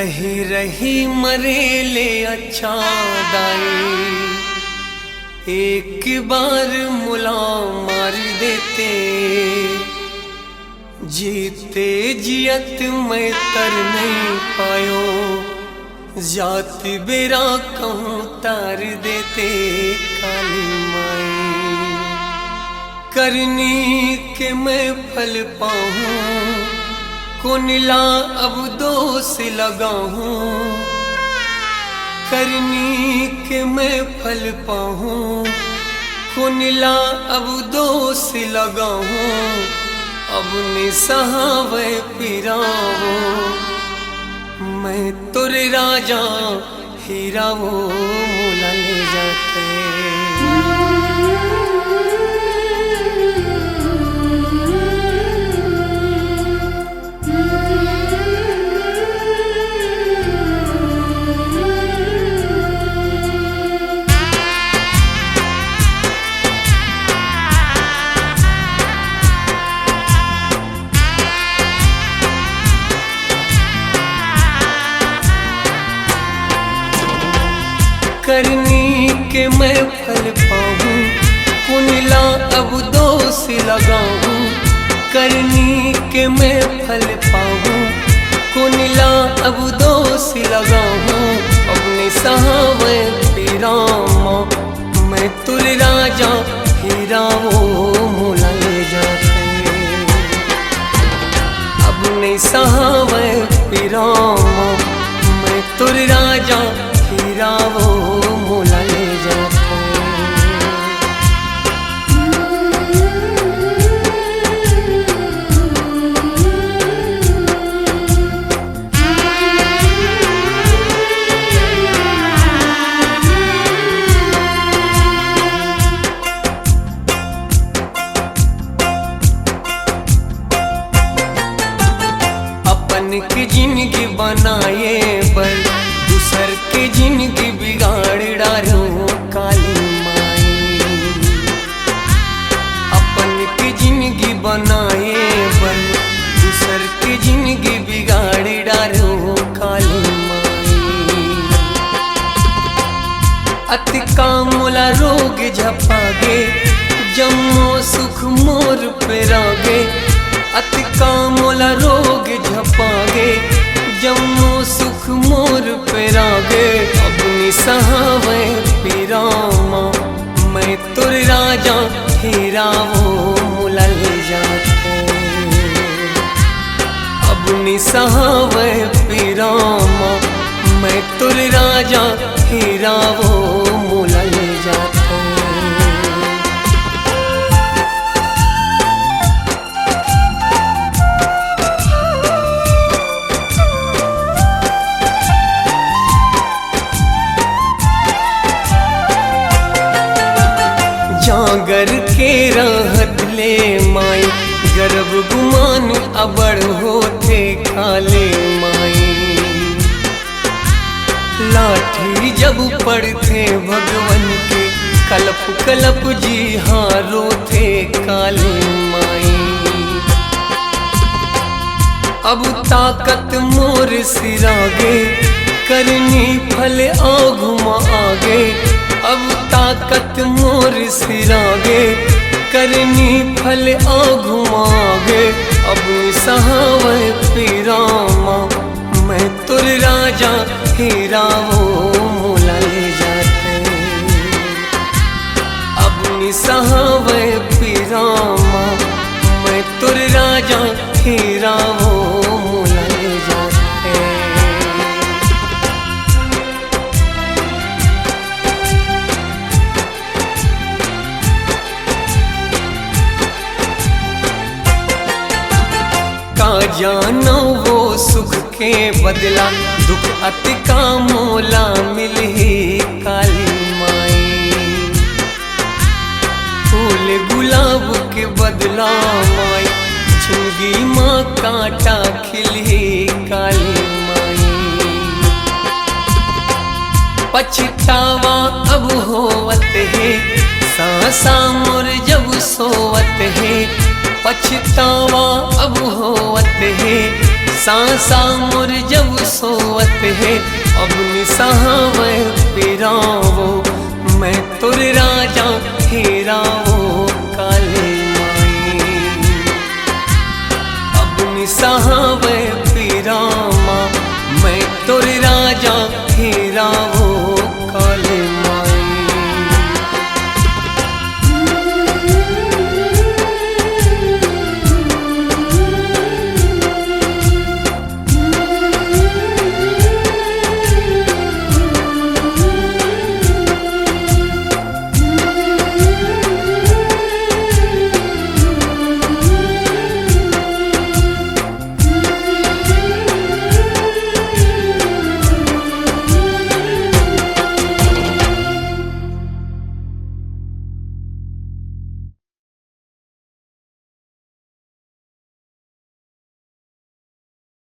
रही रही मरेले अच्छा दाई, एक बार मुला मार देते, जीते जियत मैं तर नहीं पायो, जात बेरा कहूँ तार देते काली माई। करनी के मैं फल पाऊँ, कुनला अब दोष लगाऊं, करनी के मैं फल पाऊं, कुनला अब दोष लगाऊं, अब निसहावे पिरावो, मैं तुर राजा हीरावो मोला ले जाते। करनी के मैं फल पाऊँ, कुनला अब दोष लगाऊं, करनी के मैं फल पाऊँ, कुनला अब दोष लगाऊं, अपने सहावे पीरामा, मैं तुर राजा हीरावो मोला ले जाते। अपने सहावे पीरामा, मैं तुर राजा हीरावो मोला ले जाते। अपन की जिंदगी बनाए पर दूसर की जिंदगी बिगाड़ डालो काली माई। अपन की जिंदगी बनाए पर दूसर की जिंदगी बिगाड़ डालो काली माई। अति कामुला रोग झपागे, जम्मो सुख मोर पे रागे, अति कामुला रोग झपागे, जम्मो सुख मोर पे रागे, अपनी सहावे पीरामा, मैं तुर राजा हीरावो मोला ले जाते। अपनी सहावे पीरामा, मैं तुर राजा हीरावो मोला ले जाते। जागर के रहत ले माई, गर्भ गुमान अबड़ होते खाले माई। लाठी जब पड़ते भगवन के, कलप कलप जी हारो थे काले माई। अब ताकत मोर सिरागे, करनी फल आघुमा आगे, अब ताकत मोर सिरागे, करनी फल आघुमागे, अब सहावे पीरामा, मैं तुर राजा हीरावो मोला ले जाते। अब सहावे पीरामा, मैं तुर राजा हीरावो मोला ले जाते। का जानो वो सुख के बदला, दुख अति का मोला मिले काली माई। फूल गुलाब के बदला माई, जिंदगी माँ कांटा खिले काली माई। पछतावा अब होवत है, सासा मोर जब सोवत है, पछतावा अब होवत है, सांसा मुर जब सोवत है अब निसहावे पिरावो मैं तुर राजा हेरावो काले माई अब निसहावे पिरामा मैं तुर राजा हेरावो